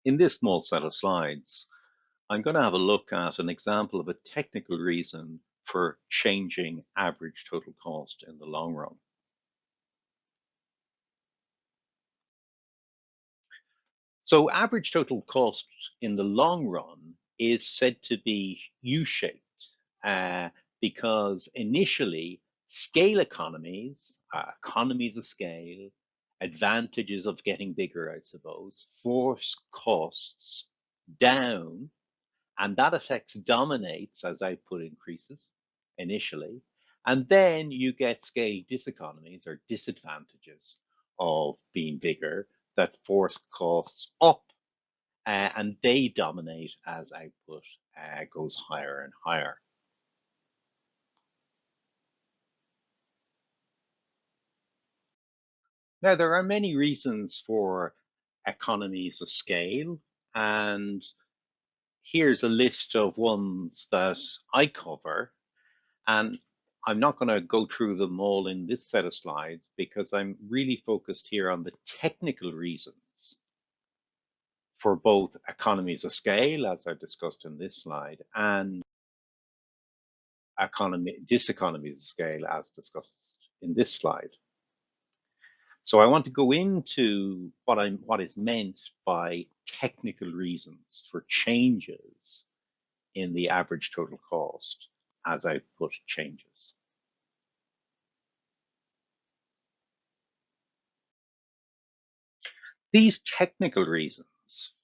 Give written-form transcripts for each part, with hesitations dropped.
In this small set of slides, I'm going to have a look at an example of a technical reason for changing average total cost in the long run. So average total cost in the long run is said to be U-shaped because initially scale economies, economies of scale, advantages of getting bigger, I suppose, force costs down. And that effect dominates as output increases initially. And then you get scale diseconomies or disadvantages of being bigger that force costs up and they dominate as output goes higher and higher. Now, there are many reasons for economies of scale, and here's a list of ones that I cover. And I'm not going to go through them all in this set of slides because I'm really focused here on the technical reasons for both economies of scale, as I discussed in this slide, and diseconomies of scale, as discussed in this slide. So I want to go into what is meant by technical reasons for changes in the average total cost as output changes. These technical reasons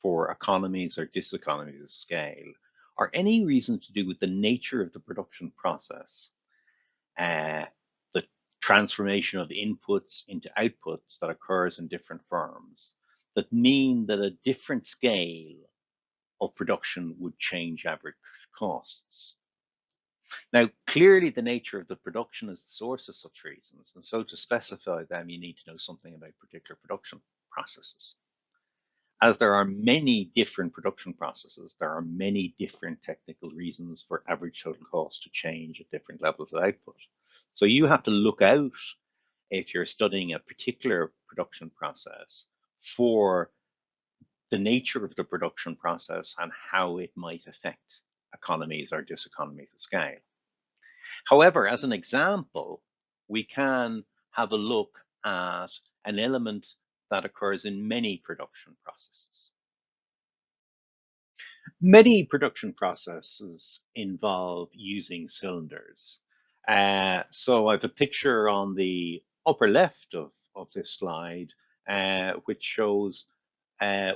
for economies or diseconomies of scale are any reason to do with the nature of the production process, the transformation of inputs into outputs that occurs in different firms that mean that a different scale of production would change average costs. Now, clearly the nature of the production is the source of such reasons, and so to specify them, you need to know something about particular production processes. As there are many different production processes, there are many different technical reasons for average total cost to change at different levels of output. So you have to look out, if you're studying a particular production process, for the nature of the production process and how it might affect economies or diseconomies of scale. However, as an example, we can have a look at an element that occurs in many production processes. Many production processes involve using cylinders. So I have a picture on the upper left of this slide, which shows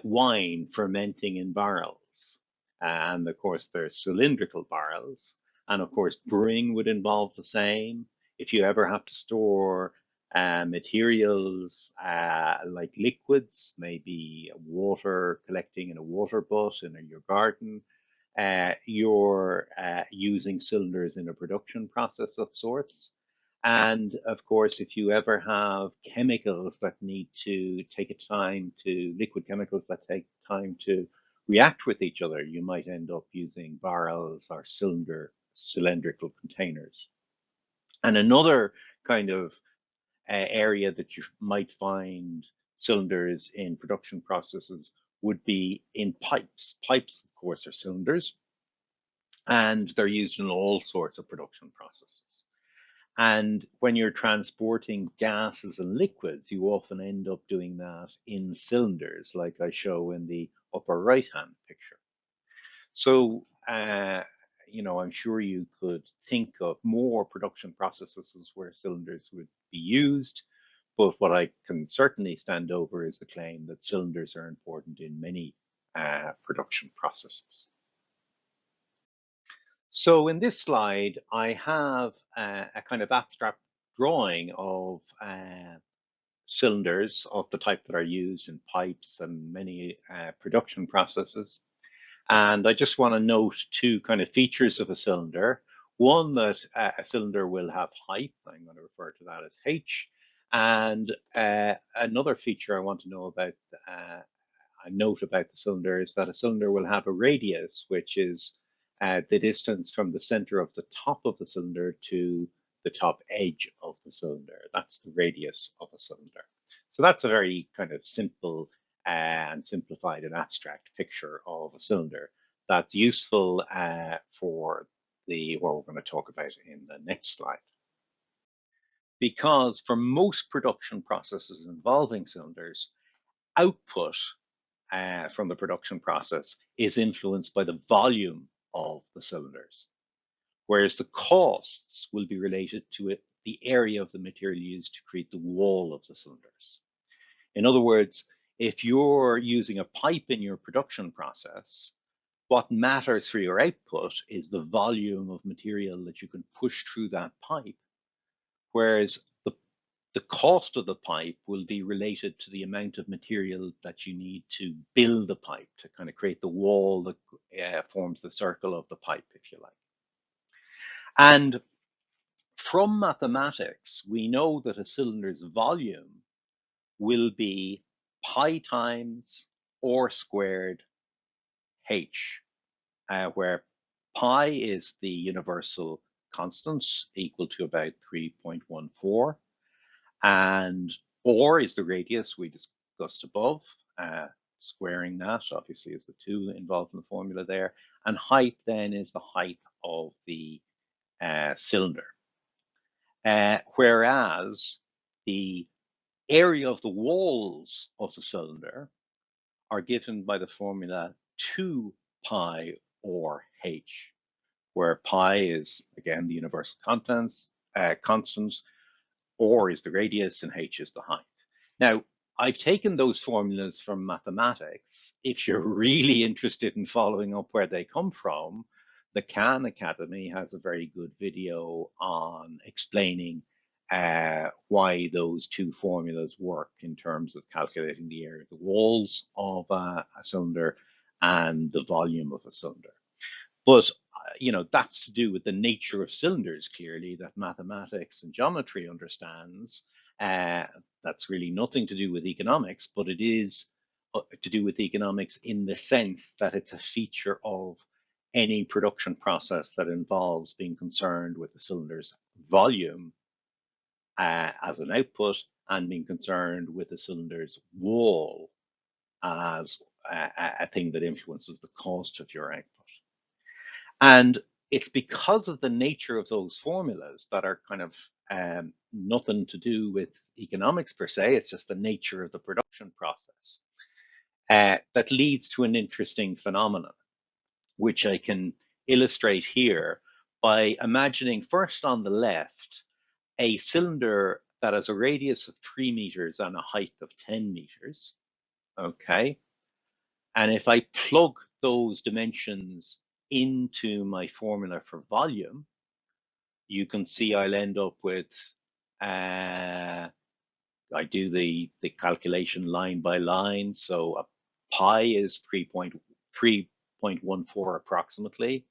wine fermenting in barrels. And of course, there's cylindrical barrels. And of course, brewing would involve the same. If you ever have to store materials like liquids, maybe water collecting in a water butt in your garden, you're using cylinders in a production process of sorts. And of course, if you ever have chemicals that need to take a time to, liquid chemicals that take time to react with each other, you might end up using barrels or cylindrical containers. And another kind of area that you might find cylinders in production processes would be in pipes. Pipes, of course, are cylinders, and they're used in all sorts of production processes. And when you're transporting gases and liquids, you often end up doing that in cylinders, like I show in the upper right-hand picture. So, I'm sure you could think of more production processes where cylinders would be used, but what I can certainly stand over is the claim that cylinders are important in many production processes. So in this slide, I have a kind of abstract drawing of cylinders of the type that are used in pipes and many production processes. And I just want to note two kind of features of a cylinder. One, that a cylinder will have height. I'm going to refer to that as H. And another feature I want to know about, a note about the cylinder, is that a cylinder will have a radius, which is the distance from the center of the top of the cylinder to the top edge of the cylinder. That's the radius of a cylinder. So that's a very kind of simple and simplified and abstract picture of a cylinder that's useful for what we're going to talk about in the next slide. Because for most production processes involving cylinders, output from the production process is influenced by the volume of the cylinders, whereas the costs will be related to the area of the material used to create the wall of the cylinders. In other words, if you're using a pipe in your production process, what matters for your output is the volume of material that you can push through that pipe, whereas the cost of the pipe will be related to the amount of material that you need to build the pipe to kind of create the wall that forms the circle of the pipe, if you like. And from mathematics, we know that a cylinder's volume will be pi times r squared h, where pi is the universal constant equal to about 3.14, and r is the radius we discussed above. Squaring that obviously is the 2 involved in the formula there, and height then is the height of the cylinder. Whereas the area of the walls of the cylinder are given by the formula 2 pi or h, where pi is, again, the universal constant, or is the radius, and h is the height. Now, I've taken those formulas from mathematics. If you're really interested in following up where they come from, the Khan Academy has a very good video on explaining why those two formulas work in terms of calculating the area of the walls of a cylinder and the volume of a cylinder. But that's to do with the nature of cylinders, clearly, that mathematics and geometry understands. That's really nothing to do with economics, but it is to do with economics in the sense that it's a feature of any production process that involves being concerned with the cylinder's volume as an output, and being concerned with the cylinder's wall as a thing that influences the cost of your output. And it's because of the nature of those formulas that are kind of nothing to do with economics per se, it's just the nature of the production process that leads to an interesting phenomenon, which I can illustrate here by imagining first on the left a cylinder that has a radius of 3 meters and a height of 10 meters. Okay. And if I plug those dimensions into my formula for volume, you can see I'll end up with, I do the calculation line by line. So a pi is 3.14 approximately.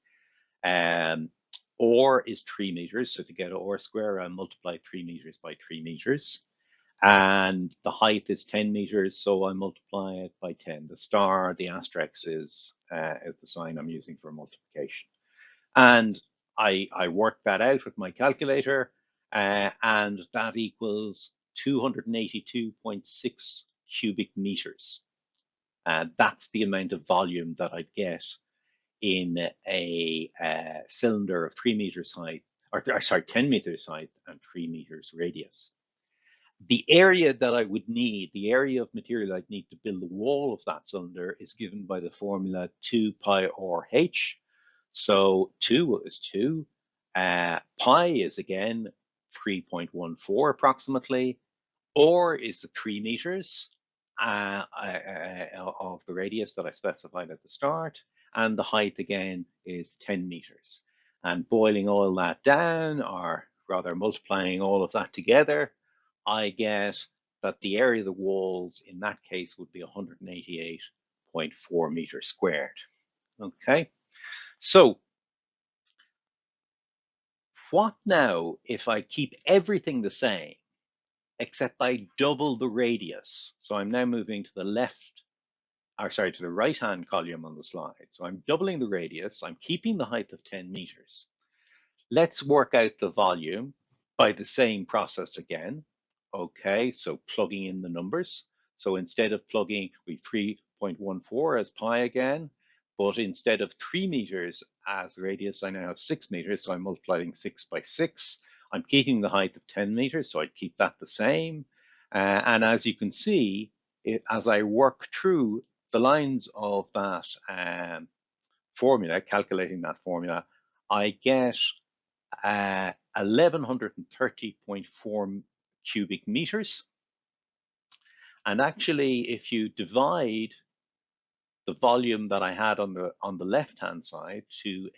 Or is 3 meters. So to get r square, I multiply 3 meters by 3 meters. And the height is 10 meters, so I multiply it by 10. The star, the asterisk is the sign I'm using for multiplication. And I work that out with my calculator, and that equals 282.6 cubic meters. That's the amount of volume that I'd get in a cylinder of 3 meters height, or sorry, 10 meters height and 3 meters radius. The area that I would need, the area of material I'd need to build the wall of that cylinder is given by the formula 2 pi r h. So 2 is 2. Pi is again 3.14 approximately. R is the 3 meters of the radius that I specified at the start. And the height again is 10 meters. And boiling all that down, or rather multiplying all of that together, I get that the area of the walls in that case would be 188.4 meters squared. Okay, so what now if I keep everything the same, except I double the radius? So I'm now moving to the left, or sorry, to the right-hand column on the slide. So I'm doubling the radius, I'm keeping the height of 10 meters. Let's work out the volume by the same process again. Okay, so plugging in the numbers. So instead of plugging, we 3.14 as pi again, but instead of 3 meters as the radius, I now have 6 meters. So I'm multiplying 6 by 6. I'm keeping the height of 10 meters, so I'd keep that the same. And as you can see, as I work through the lines of that formula, calculating that formula, I get 1130.4 cubic meters. And actually, if you divide the volume that I had on the left-hand side to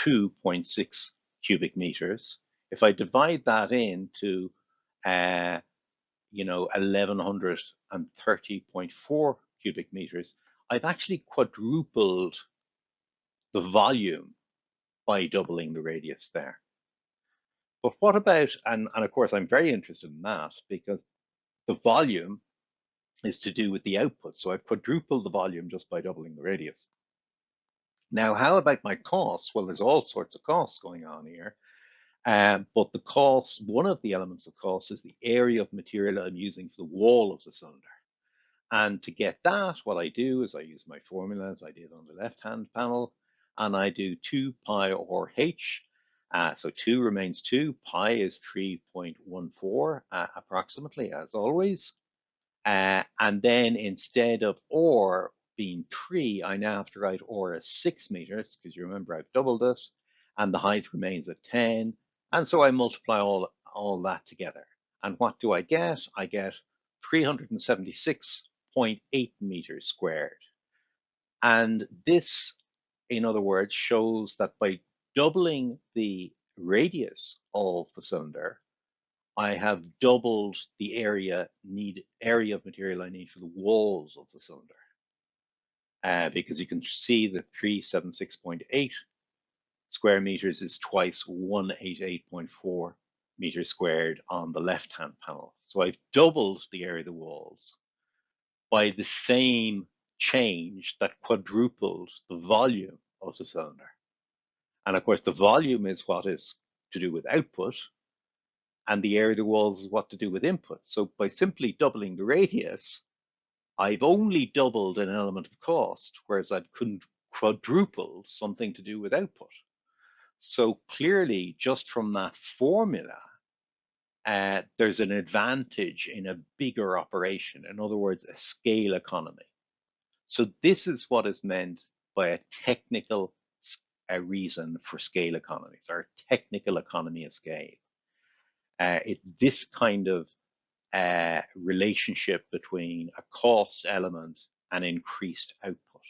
82.6 cubic meters, if I divide that into 1130.4 cubic meters, I've actually quadrupled the volume by doubling the radius there. But what about, and of course, I'm very interested in that because the volume is to do with the output. So I've quadrupled the volume just by doubling the radius. Now, how about my costs? Well, there's all sorts of costs going on here. But the cost, one of the elements of cost is the area of material I'm using for the wall of the cylinder. And to get that, what I do is I use my formula as I did on the left-hand panel, and I do 2 pi or h. So 2 remains 2, pi is 3.14 approximately, as always. And then instead of or being 3, I now have to write or as 6 meters, because you remember I've doubled it, and the height remains at 10. And so I multiply all that together. And what do I get? I get 376.8 meters squared. And this, in other words, shows that by doubling the radius of the cylinder, I have doubled the area of material I need for the walls of the cylinder. Because you can see that 376.8 square meters is twice 188.4 meters squared on the left-hand panel. So I've doubled the area of the walls by the same change that quadrupled the volume of the cylinder. And of course, the volume is what is to do with output, and the area of the walls is what to do with input. So by simply doubling the radius, I've only doubled an element of cost, whereas I've quadrupled something to do with output. So clearly, just from that formula, there's an advantage in a bigger operation. In other words, a scale economy. So this is what is meant by a technical reason for scale economies, or technical economy of scale. It's this kind of relationship between a cost element and increased output,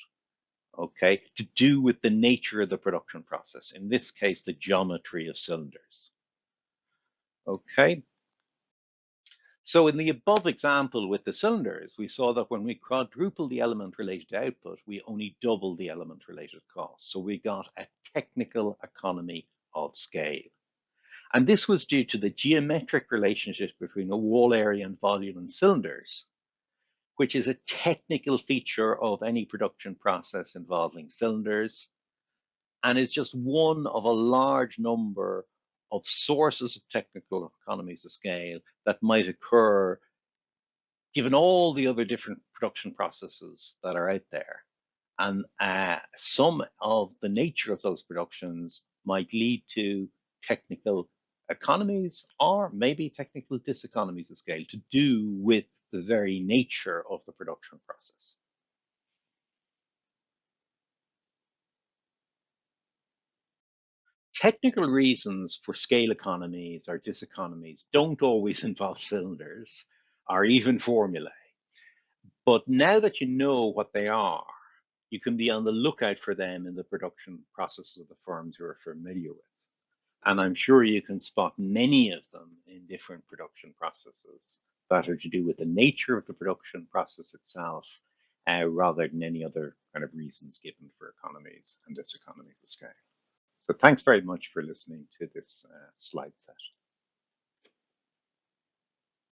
okay, to do with the nature of the production process, in this case, the geometry of cylinders. Okay, so in the above example with the cylinders, we saw that when we quadruple the element related to output, we only double the element related cost. So we got a technical economy of scale. And this was due to the geometric relationship between a wall area and volume in cylinders, which is a technical feature of any production process involving cylinders, and is just one of a large number of sources of technical economies of scale that might occur given all the other different production processes that are out there. And some of the nature of those productions might lead to technical economies or maybe technical diseconomies of scale to do with the very nature of the production process. Technical reasons for scale economies or diseconomies don't always involve cylinders or even formulae. But now that you know what they are, you can be on the lookout for them in the production processes of the firms you're familiar with. And I'm sure you can spot many of them in different production processes that are to do with the nature of the production process itself, rather than any other kind of reasons given for economies and diseconomies of scale. So thanks very much for listening to this slide set.